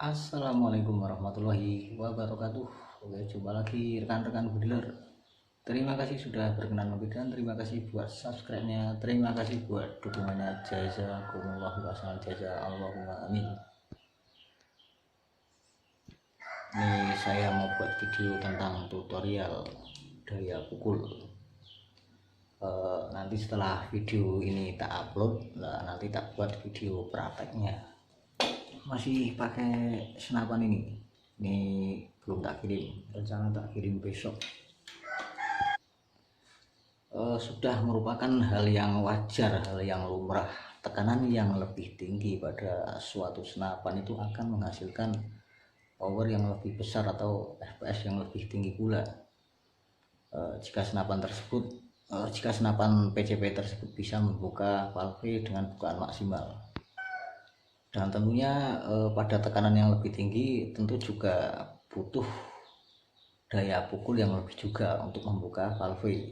Assalamualaikum warahmatullahi wabarakatuh. Oke, jumpa lagi rekan-rekan budiler. Terima kasih sudah berkenan memberikan, terima kasih buat subscribe-nya, terima kasih buat dukungannya. Jazakumullah khairan, jaza Allahumma amin. Ini saya mau buat video tentang tutorial daya pukul. Nanti setelah video ini tak upload, nanti tak buat video prakteknya. Masih pakai senapan ini belum tak kirim, rencana tak kirim besok. Sudah merupakan hal yang wajar, hal yang lumrah. Tekanan yang lebih tinggi pada suatu senapan itu akan menghasilkan power yang lebih besar atau FPS yang lebih tinggi pula. Jika senapan PCP tersebut bisa membuka valve dengan bukaan maksimal. Dan tentunya pada tekanan yang lebih tinggi tentu juga butuh daya pukul yang lebih juga untuk membuka valve,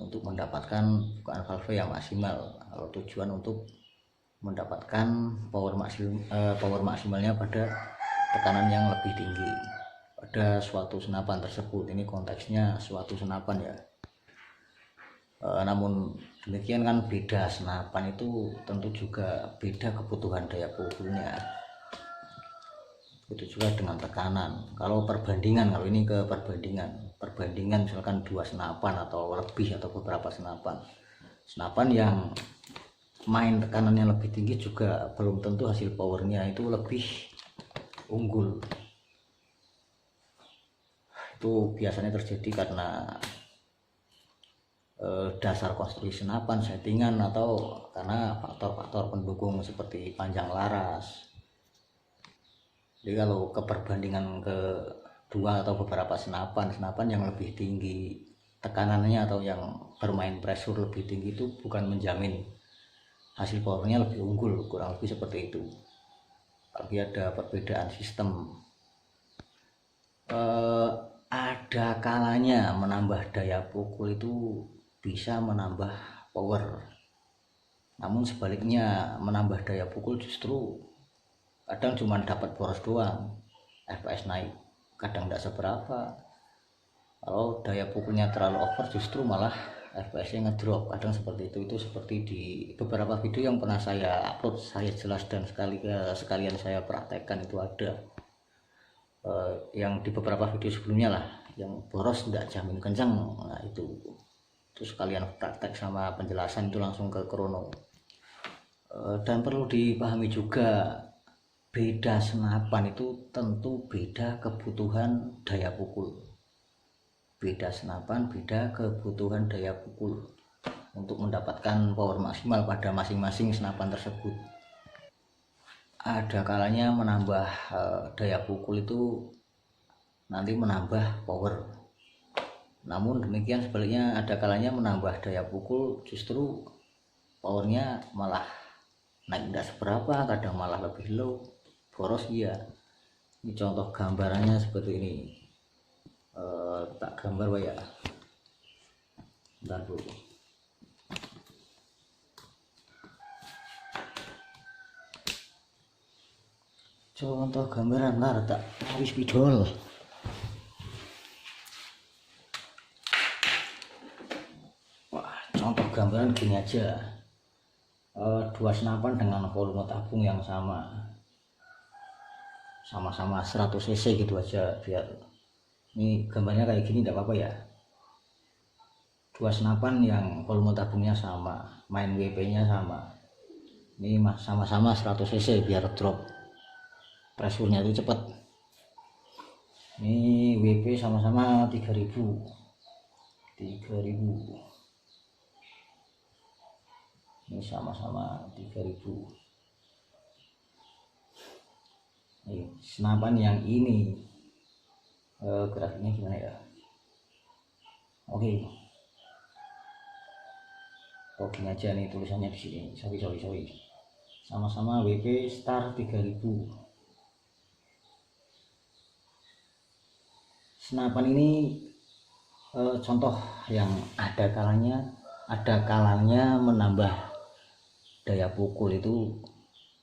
untuk mendapatkan bukaan valve yang maksimal. Kalau tujuan untuk mendapatkan power maksimalnya pada tekanan yang lebih tinggi pada suatu senapan tersebut. Ini konteksnya suatu senapan ya. Namun demikian kan beda senapan itu tentu juga beda kebutuhan daya pukulnya. Itu juga dengan tekanan. Kalau ini ke perbandingan misalkan dua senapan atau lebih atau beberapa senapan yang main tekanannya lebih tinggi juga belum tentu hasil powernya itu lebih unggul. Itu biasanya terjadi karena dasar konstruksi senapan, settingan, atau karena faktor-faktor pendukung seperti panjang laras. Jadi kalau keperbandingan ke dua atau beberapa senapan yang lebih tinggi tekanannya atau yang bermain pressure lebih tinggi itu bukan menjamin hasil powernya lebih unggul, kurang lebih seperti itu. Tapi ada perbedaan sistem. Ada kalanya menambah daya pukul itu bisa menambah power, namun sebaliknya menambah daya pukul justru kadang cuma dapat boros doang, FPS naik kadang tidak seberapa. Kalau daya pukulnya terlalu over justru malah FPS-nya ngedrop, kadang seperti itu seperti di beberapa video yang pernah saya upload, saya jelas dan sekalian saya praktekkan itu ada. Yang di beberapa video sebelumnya lah, yang boros tidak jamin kencang, nah itu sekalian praktek sama penjelasan itu langsung ke krono. Dan perlu dipahami juga beda senapan itu tentu beda kebutuhan daya pukul. Beda senapan beda kebutuhan daya pukul untuk mendapatkan power maksimal pada masing-masing senapan tersebut. Ada kalanya menambah daya pukul itu nanti menambah power, namun demikian sebaliknya ada kalanya menambah daya pukul justru powernya malah naik tidak seberapa, kadang malah lebih low, boros. Iya, ini contoh gambarannya seperti ini. Tak gambar ya, bentar dulu. Contoh gambaran tak habis spidol. Contoh gambaran gini aja, dua senapan dengan volume tabung yang sama-sama 100 cc gitu aja, biar ini gambarnya kayak gini tidak apa-apa ya. Dua senapan yang volume tabungnya sama, main WP nya sama, ini sama-sama 100 cc biar drop pressure-nya itu cepat. Ini WP sama-sama 3000. Ini sama-sama 3000. Nih, senapan yang ini grafiknya gimana ya? Oke. Gini aja nih tulisannya di sini. Sorry. Sama-sama WP star 3000. Senapan ini contoh yang ada kalanya menambah daya pukul itu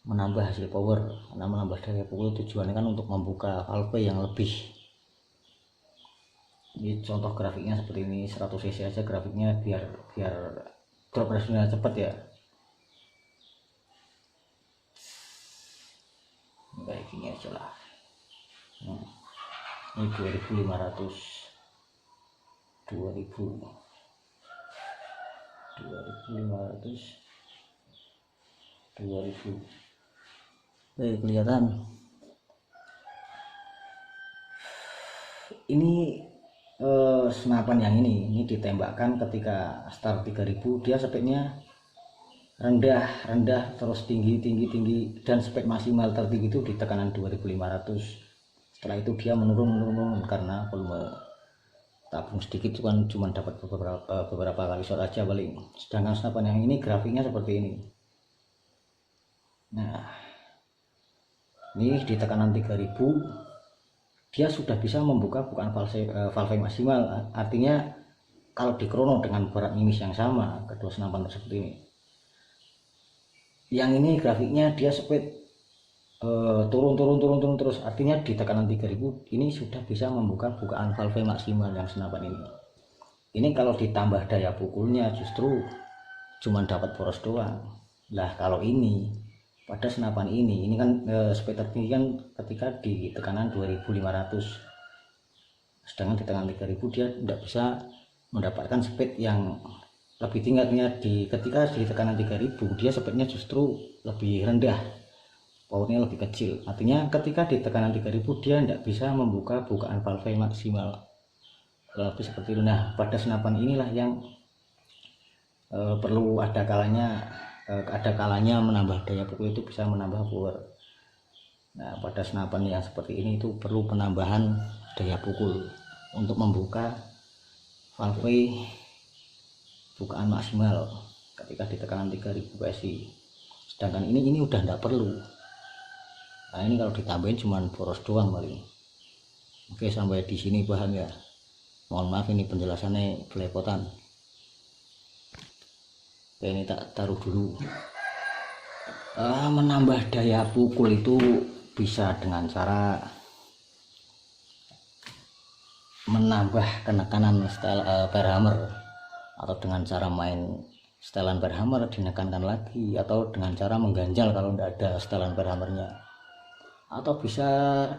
menambah hasil power. Karena menambah daya pukul tujuannya kan untuk membuka valve yang lebih. Ini contoh grafiknya seperti ini, 100 cc aja grafiknya biar drop responnya cepat ya. Kayak gini aja lah. Ini 2500, 2500, kelihatan. Ini senapan yang ini ditembakkan ketika start 3000, dia speknya rendah terus tinggi dan spek maksimal tertinggi itu di tekanan 2500. Setelah itu dia menurun karena volume tabung sedikit itu kan cuma dapat beberapa kali shot aja paling. Sedangkan senapan yang ini grafiknya seperti ini. Nah, ini di tekanan 3000 dia sudah bisa membuka bukaan valve maksimal. Artinya kalau dikrono dengan berat mimis yang sama kedua senapan tersebut ini, yang ini grafiknya dia speed turun terus. Artinya di tekanan 3000 ini sudah bisa membuka bukaan valve maksimal yang senapan ini. Ini kalau ditambah daya pukulnya justru cuma dapat poros doang. Lah kalau ini pada senapan ini kan speed tertinggi kan ketika di tekanan 2500, sedangkan di tekanan 3000 dia tidak bisa mendapatkan speed yang lebih tinggi. Artinya ketika di tekanan 3000 dia speednya justru lebih rendah, powernya lebih kecil. Artinya ketika di tekanan 3000 dia tidak bisa membuka bukaan valve maksimal, lebih seperti itu. Nah, pada senapan inilah yang perlu ada kalanya menambah daya pukul itu bisa menambah power. Nah, pada senapan yang seperti ini itu perlu penambahan daya pukul untuk membuka valve bukaan maksimal ketika di tekanan 3000 PSI. Sedangkan ini udah tidak perlu. Nah, ini kalau ditambahin cuman poros doang paling. Oke, sampai di sini paham ya. Mohon maaf ini penjelasannya belepotan. Oke, ini tak taruh dulu. Menambah daya pukul itu bisa dengan cara menambah penekanan setel per hammer, atau dengan cara main setelan per hammer dinekankan lagi, atau dengan cara mengganjal kalau tidak ada setelan per hammernya, atau bisa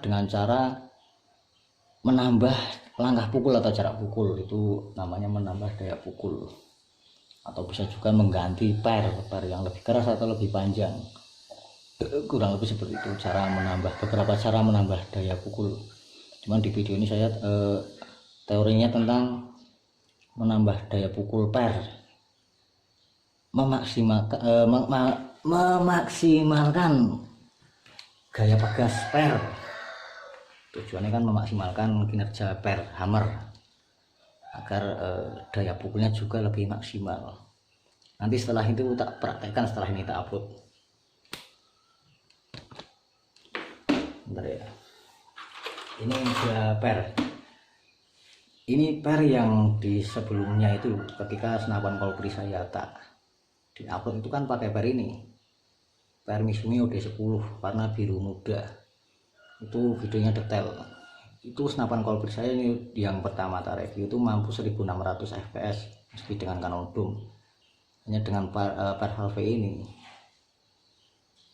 dengan cara menambah langkah pukul atau jarak pukul, itu namanya menambah daya pukul. Atau bisa juga mengganti per yang lebih keras atau lebih panjang, kurang lebih seperti itu beberapa cara menambah daya pukul. Cuman di video ini saya teorinya tentang menambah daya pukul per, memaksimalkan gaya pegas per. Tujuannya kan memaksimalkan kinerja per hammer agar daya pukulnya juga lebih maksimal. Nanti setelah itu tak praktekkan, setelah ini tak upload. Bentar ya. Ini ada per. Ini per yang di sebelumnya itu ketika senapan kolibri saya tak di upload itu kan pakai per ini, per Misumi OD10 warna biru muda. Itu videonya detail. Itu senapan kolibri saya ini yang pertama tak review itu mampu 1600 fps meski dengan Canon Dome. Hanya dengan per valve ini.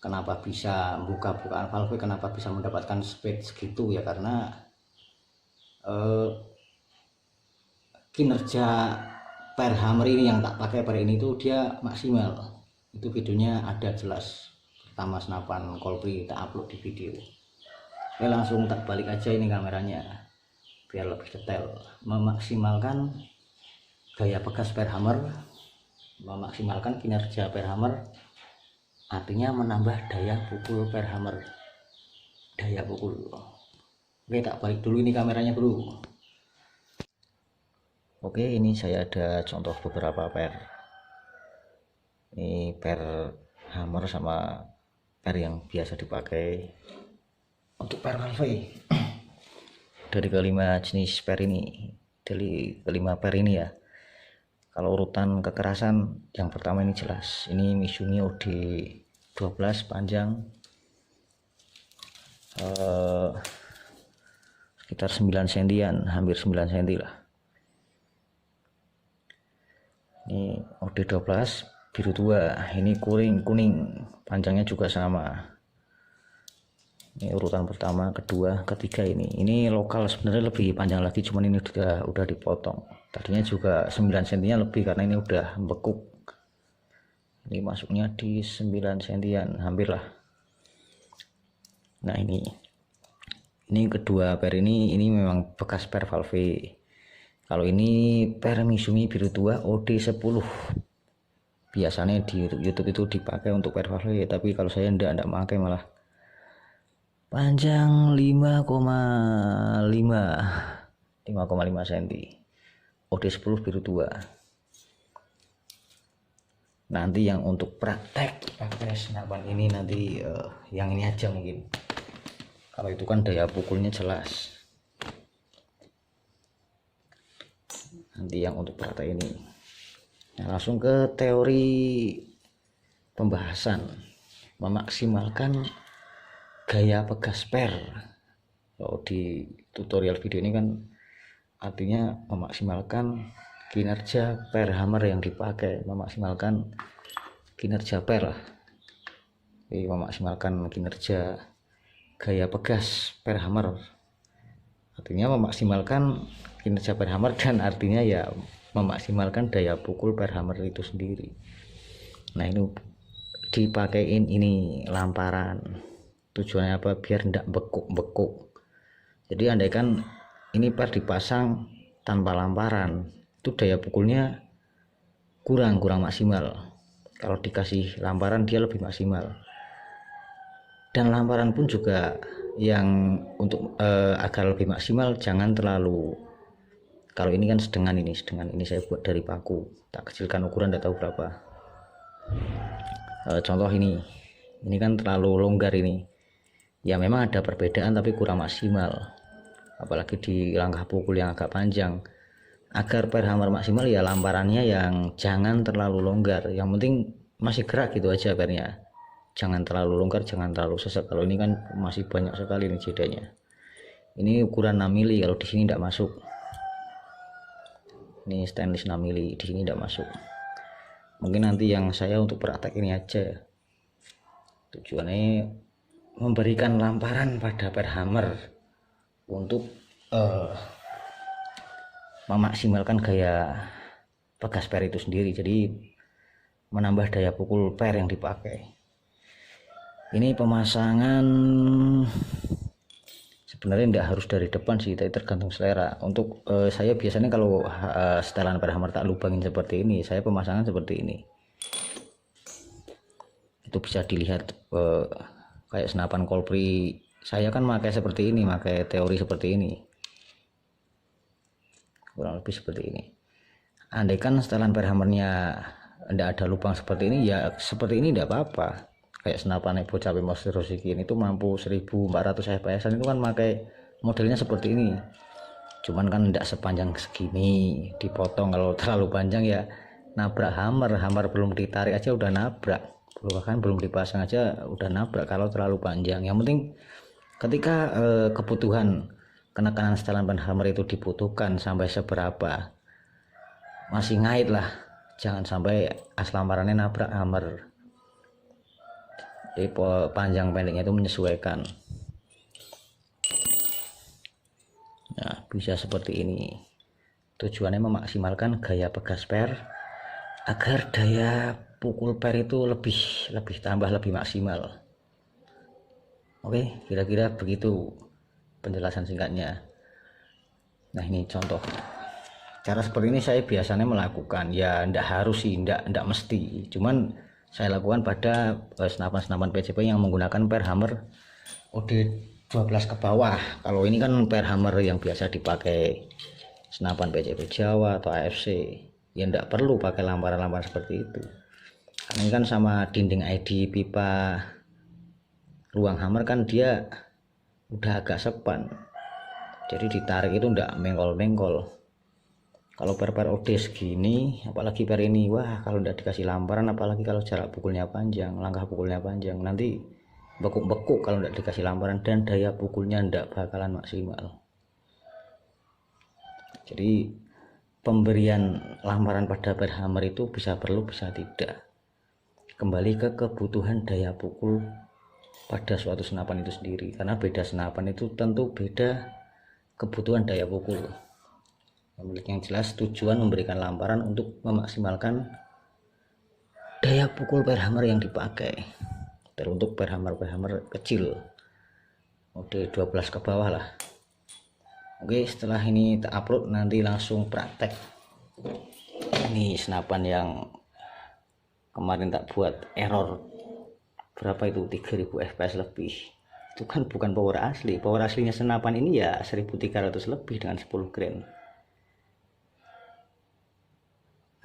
Kenapa bisa bukaan valve, kenapa bisa mendapatkan speed segitu ya, karena kinerja per hammer ini yang tak pakai per ini tuh dia maksimal. Itu videonya ada jelas, pertama senapan kolibri tak upload di video. Oke, langsung tak balik aja ini kameranya biar lebih detail. Memaksimalkan gaya pegas per hammer, memaksimalkan kinerja per hammer, artinya menambah daya pukul per hammer, daya pukul. Oke, tak balik dulu ini kameranya bro. Oke, ini saya ada contoh beberapa per. Ini per hammer sama per yang biasa dipakai untuk per valve. Dari kelima jenis per ini, dari kelima per ini ya, kalau urutan kekerasan yang pertama ini jelas, ini Misumi OD 12 panjang sekitar 9 sentian, hampir 9 senti lah. Ini OD12 biru tua, ini kuning, panjangnya juga sama. Ini urutan pertama, kedua, ketiga. Ini lokal sebenarnya lebih panjang lagi, cuman ini udah dipotong. Tadinya juga 9 sentinya lebih karena ini udah bekuk. Ini masuknya di 9 sentian, hampir lah. Nah ini kedua per ini memang bekas per valve. Kalau ini per Mizumi biru tua OD10. Biasanya di YouTube itu dipakai untuk per valve, tapi kalau saya enggak pakai, malah panjang 5,5 cm, OD10 biru tua. Nanti yang untuk praktek pakai senapan ini nanti yang ini aja mungkin. Kalau itu kan daya pukulnya jelas. Nanti yang untuk praktek ini. Nah, langsung ke teori pembahasan. Memaksimalkan gaya pegas per. Kalau di tutorial video ini kan artinya memaksimalkan kinerja per hammer yang dipakai, memaksimalkan kinerja per lah. Jadi memaksimalkan kinerja gaya pegas per hammer, artinya memaksimalkan kinerja per hammer, dan artinya ya memaksimalkan daya pukul per hammer itu sendiri. Nah ini dipakein ini lamparan, tujuannya apa? Biar tidak bekuk. Jadi andaikan ini per dipasang tanpa lamparan, itu daya pukulnya kurang maksimal. Kalau dikasih lamparan dia lebih maksimal. Dan lamparan pun juga yang untuk agar lebih maksimal jangan terlalu, kalau ini kan sedengan ini saya buat dari paku, tak kecilkan ukuran, tidak tahu berapa. Contoh ini kan terlalu longgar ini, ya memang ada perbedaan tapi kurang maksimal, apalagi di langkah pukul yang agak panjang. Agar per hammer maksimal ya lamparannya yang jangan terlalu longgar, yang penting masih gerak gitu aja pernya, jangan terlalu longgar, jangan terlalu sesek. Kalau ini kan masih banyak sekali nih jedanya. Ini ukuran 6 mili, kalau di sini tidak masuk. Ini stainless 6 mili, di sini tidak masuk. Mungkin nanti yang saya untuk praktek ini aja. Tujuannya memberikan lamparan pada per hammer untuk memaksimalkan gaya pegas per itu sendiri, jadi menambah daya pukul per yang dipakai. Ini pemasangan sebenarnya tidak harus dari depan sih, tapi tergantung selera. Untuk saya biasanya kalau setelan per hammer tak lubangin seperti ini, saya pemasangan seperti ini. Itu bisa dilihat kayak senapan Kolpri saya kan pakai seperti ini, pakai teori seperti ini, kurang lebih seperti ini. Andaikan setelan per hammernya tidak ada lubang seperti ini, ya seperti ini tidak apa-apa. Kayak senapan bocah Pemos Rosikin itu mampu 1400 fps itu kan pakai modelnya seperti ini, cuman kan tidak sepanjang segini, dipotong. Kalau terlalu panjang ya nabrak hammer belum ditarik aja udah nabrak, bahkan belum dipasang aja udah nabrak kalau terlalu panjang. Yang penting ketika kebutuhan penekanan setelan per hammer itu dibutuhkan sampai seberapa, masih ngait lah, jangan sampai as lamparannya nabrak hammer. Jadi panjang pendeknya itu menyesuaikan. Nah bisa seperti ini. Tujuannya memaksimalkan gaya pegas per agar daya pukul per itu lebih maksimal. Oke, kira-kira begitu penjelasan singkatnya. Nah ini contoh cara seperti ini saya biasanya melakukan, ya ndak harus sih, ndak mesti, cuman saya lakukan pada senapan PCP yang menggunakan per hammer OD12 ke bawah. Kalau ini kan per hammer yang biasa dipakai senapan PCP Jawa atau AFC, ya ndak perlu pakai lamparan seperti itu. Karena ini kan sama dinding ID pipa ruang hammer kan dia udah agak sepan, jadi ditarik itu ndak mengkol-mengkol. Kalau per OD segini, apalagi per ini, wah kalau udah dikasih lamparan, apalagi kalau jarak pukulnya panjang, langkah pukulnya panjang, nanti bekuk-bekuk kalau udah dikasih lamparan, dan daya pukulnya ndak bakalan maksimal. Jadi pemberian lamparan pada per hammer itu bisa perlu bisa tidak, kembali ke kebutuhan daya pukul pada suatu senapan itu sendiri, karena beda senapan itu tentu beda kebutuhan daya pukul. Yang jelas tujuan memberikan lamparan untuk memaksimalkan daya pukul per hammer yang dipakai, teruntuk per hammer kecil mode 12 ke bawah lah. Oke, setelah ini tak upload nanti langsung praktek. Ini senapan yang kemarin tak buat error berapa itu, 3000 fps lebih. Itu kan bukan power asli, power aslinya senapan ini ya 1300 lebih dengan 10 grain.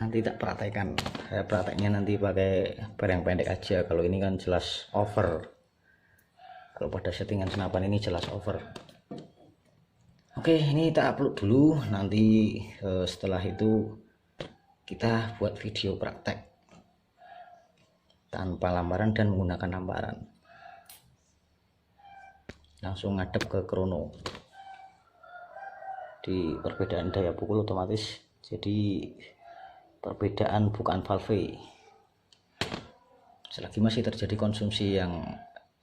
Nanti tak praktekkan, saya prakteknya nanti pakai per yang pendek aja. Kalau ini kan jelas over, kalau pada settingan senapan ini jelas over. Oke, ini tak upload dulu, nanti setelah itu kita buat video praktek tanpa lamparan dan menggunakan lamparan. Langsung ngadep ke krono. Di perbedaan daya pukul otomatis jadi perbedaan bukaan valve. Selagi masih terjadi konsumsi yang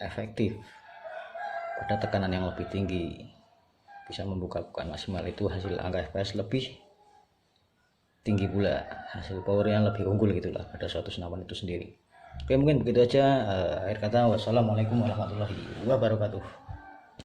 efektif pada tekanan yang lebih tinggi, bisa membuka bukaan maksimal, itu hasil angka fps lebih tinggi pula, hasil power yang lebih unggul gitulah pada suatu senapan itu sendiri. Oke, mungkin begitu aja. Akhir kata, wassalamualaikum warahmatullahi wabarakatuh.